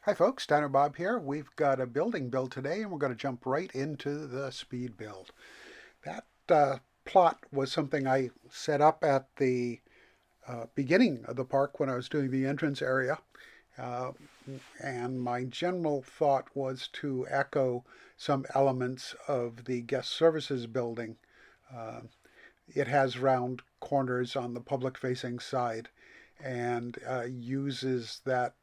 Hi folks, Tanner Bob here. We've got a building build today and we're going to jump right into the speed build. That plot was something I set up at the beginning of the park when I was doing the entrance area. Uh, and my general thought was to echo some elements of the guest services building. Uh, it has round corners on the public facing side and uses that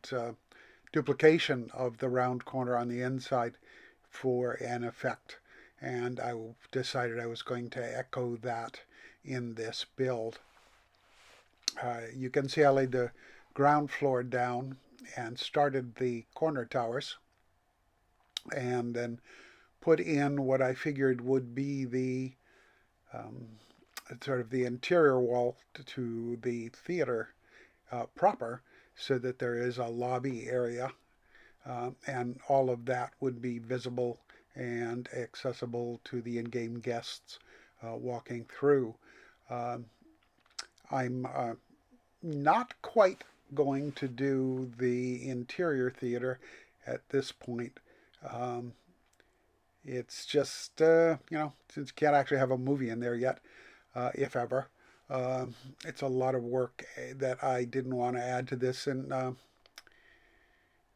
duplication of the round corner on the inside for an effect. And I decided I was going to echo that in this build. You can see I laid the ground floor down and started the corner towers and then put in what I figured would be the um, sort of the interior wall to the theater proper, so that there is a lobby area, and all of that would be visible and accessible to the in-game guests walking through. Um, I'm not quite going to do the interior theater at this point. Um, it's just, since you can't actually have a movie in there yet, if ever. It's a lot of work that I didn't want to add to this, and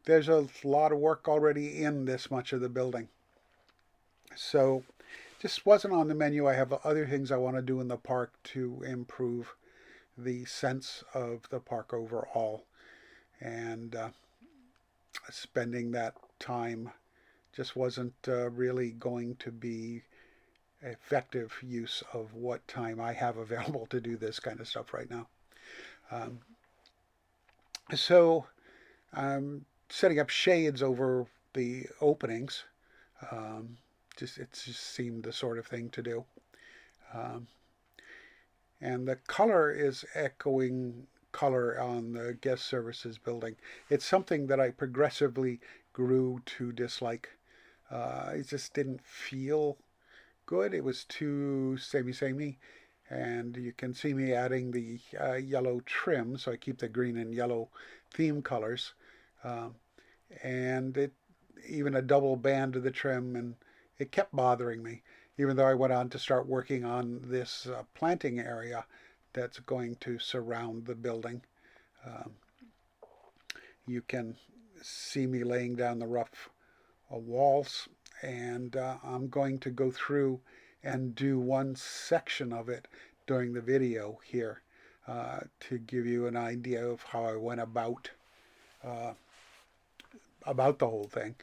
there's a lot of work already in this much of the building. So just wasn't on the menu. I have other things I want to do in the park to improve the sense of the park overall. And spending that time just wasn't really going to be effective use of what time I have available to do this kind of stuff right now. Um, so I'm setting up shades over the openings. Um, it just seemed the sort of thing to do. Um, and the color is echoing color on the guest services building. It's something that I progressively grew to dislike. It just didn't feel good. It was too samey. And you can see me adding the yellow trim, so I keep the green and yellow theme colors. Um, and it even a double band of the trim, and it kept bothering me, even though I went on to start working on this planting area that's going to surround the building. Um, you can see me laying down the rough walls, and I'm going to go through and do one section of it during the video here to give you an idea of how I went uh, about the whole thing.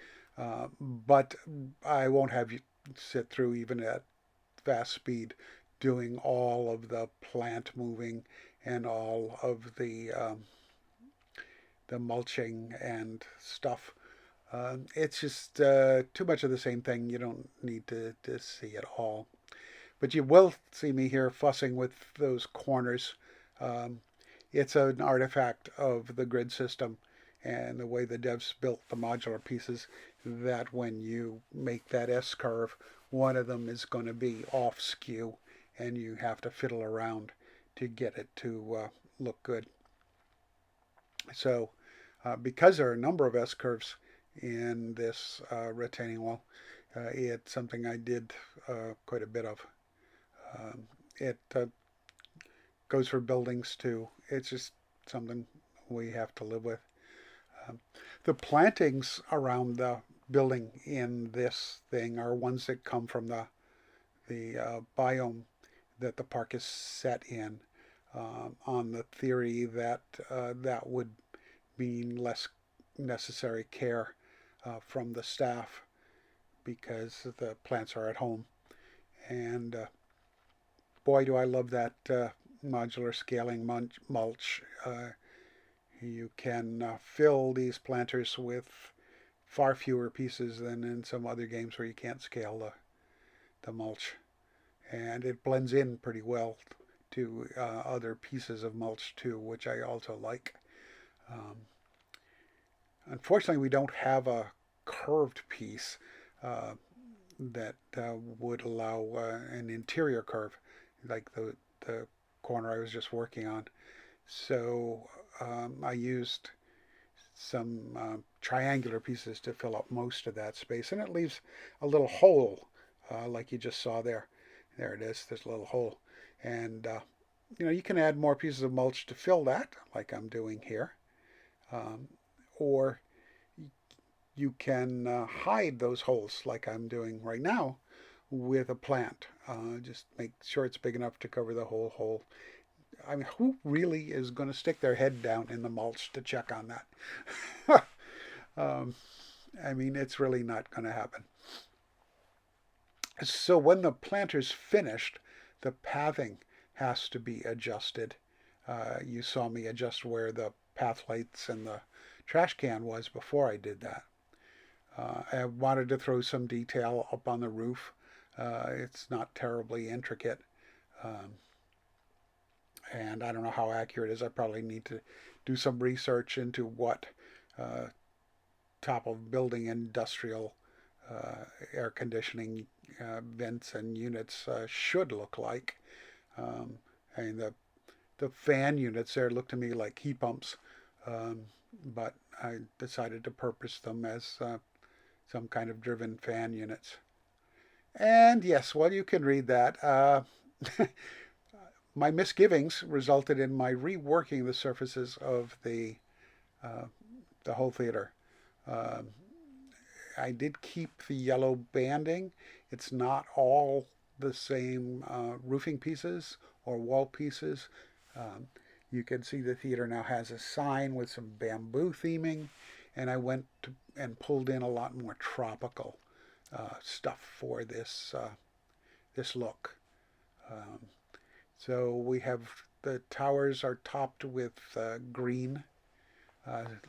But I won't have you sit through even at fast speed doing all of the plant moving and all of the mulching and stuff. It's just too much of the same thing. You don't need to see it all. But you will see me here fussing with those corners. Um, it's an artifact of the grid system and the way the devs built the modular pieces, that when you make that S curve, one of them is going to be off skew, and you have to fiddle around to get it to look good. So because there are a number of S curves in this retaining wall, it's something I did quite a bit of. It goes for buildings too. It's just something we have to live with. Um, the plantings around the building in this thing are ones that come from the biome that the park is set in, on the theory that that would mean less necessary care from the staff because the plants are at home. And boy, do I love that modular scaling mulch. You can fill these planters with far fewer pieces than in some other games where you can't scale the mulch. And it blends in pretty well to other pieces of mulch too, which I also like. Um, Unfortunately, we don't have a curved piece uh, that would allow an interior curve like the corner I was just working on. So I used some triangular pieces to fill up most of that space. And it leaves a little hole, like you just saw there. There it is, this little hole. And, you can add more pieces of mulch to fill that, like I'm doing here. Or you can hide those holes, like I'm doing right now, with a plant. Just make sure it's big enough to cover the whole hole. I mean, who really is going to stick their head down in the mulch to check on that? I mean, it's really not going to happen. So when the planter's finished, the pathing has to be adjusted. You saw me adjust where the path lights and the trash can was before I did that. I wanted to throw some detail up on the roof. It's not terribly intricate. And I don't know how accurate it is. I probably need to do some research into what top of building industrial air conditioning vents and units should look like. And the fan units there look to me like heat pumps, but I decided to purpose them as some kind of driven fan units. And yes, well, you can read that. My misgivings resulted in my reworking the surfaces of the whole theater. I did keep the yellow banding. It's not all the same roofing pieces or wall pieces. You can see the theater now has a sign with some bamboo theming, and I went and pulled in a lot more tropical stuff for this look. So we have the towers are topped with green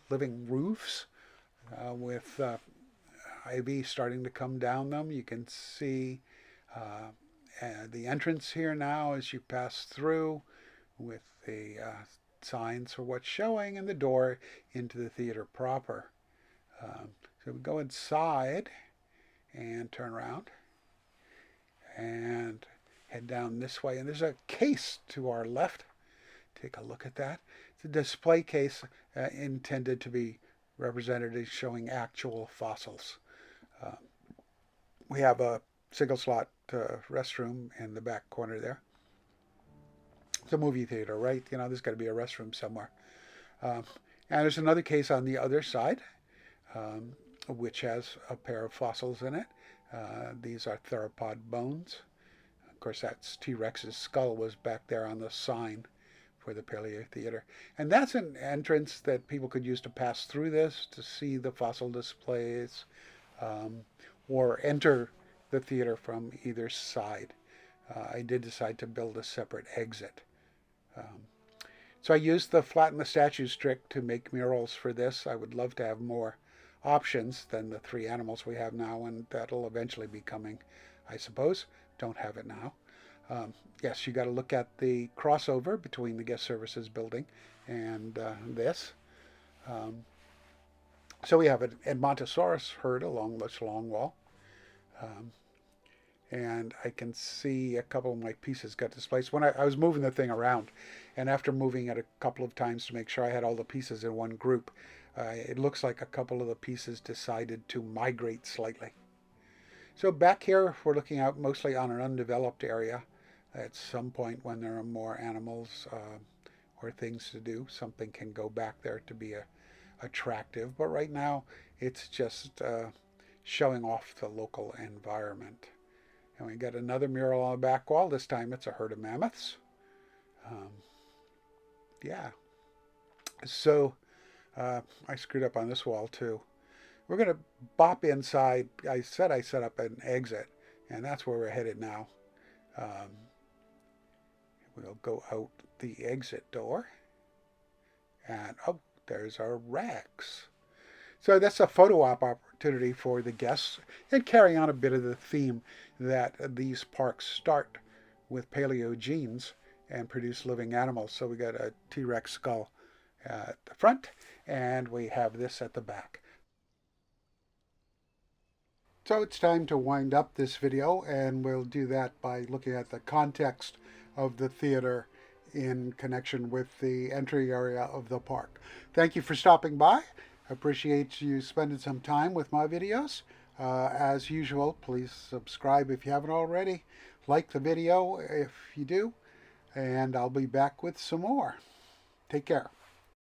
living roofs with ivy starting to come down them. You can see the entrance here now as you pass through with the signs for what's showing and the door into the theater proper. So we go inside and turn around and head down this way. And there's a case to our left. Take a look at that. It's a display case intended to be representative showing actual fossils. We have a single slot restroom in the back corner there. It's a movie theater, right? There's got to be a restroom somewhere. And there's another case on the other side, which has a pair of fossils in it. These are theropod bones. Of course, that's T-Rex's skull was back there on the sign for the Paleo Theater. And that's an entrance that people could use to pass through this, to see the fossil displays, or enter the theater from either side. I did decide to build a separate exit. So I used the flatten the statues trick to make murals for this. I would love to have more options than the 3 animals we have now, and that'll eventually be coming, I suppose. Don't have it now. Yes, you got to look at the crossover between the guest services building and this. So we have an Edmontosaurus herd along this long wall. And I can see a couple of my pieces got displaced. When I was moving the thing around, and after moving it a couple of times to make sure I had all the pieces in one group, it looks like a couple of the pieces decided to migrate slightly. So back here, we're looking out mostly on an undeveloped area. At some point when there are more animals or things to do, something can go back there to be attractive. But right now, it's just showing off the local environment. And we got another mural on the back wall. This time it's a herd of mammoths. Yeah. So I screwed up on this wall too. We're going to bop inside. I said I set up an exit, and that's where we're headed now. We'll go out the exit door. And, oh, there's our Rex. So that's a photo op opportunity for the guests and carry on a bit of the theme that these parks start with paleo genes and produce living animals. So we got a T-Rex skull at the front, and we have this at the back. So it's time to wind up this video, and we'll do that by looking at the context of the theater in connection with the entry area of the park. Thank you for stopping by. Appreciate you spending some time with my videos. As usual, please subscribe if you haven't already. Like the video if you do. And I'll be back with some more. Take care.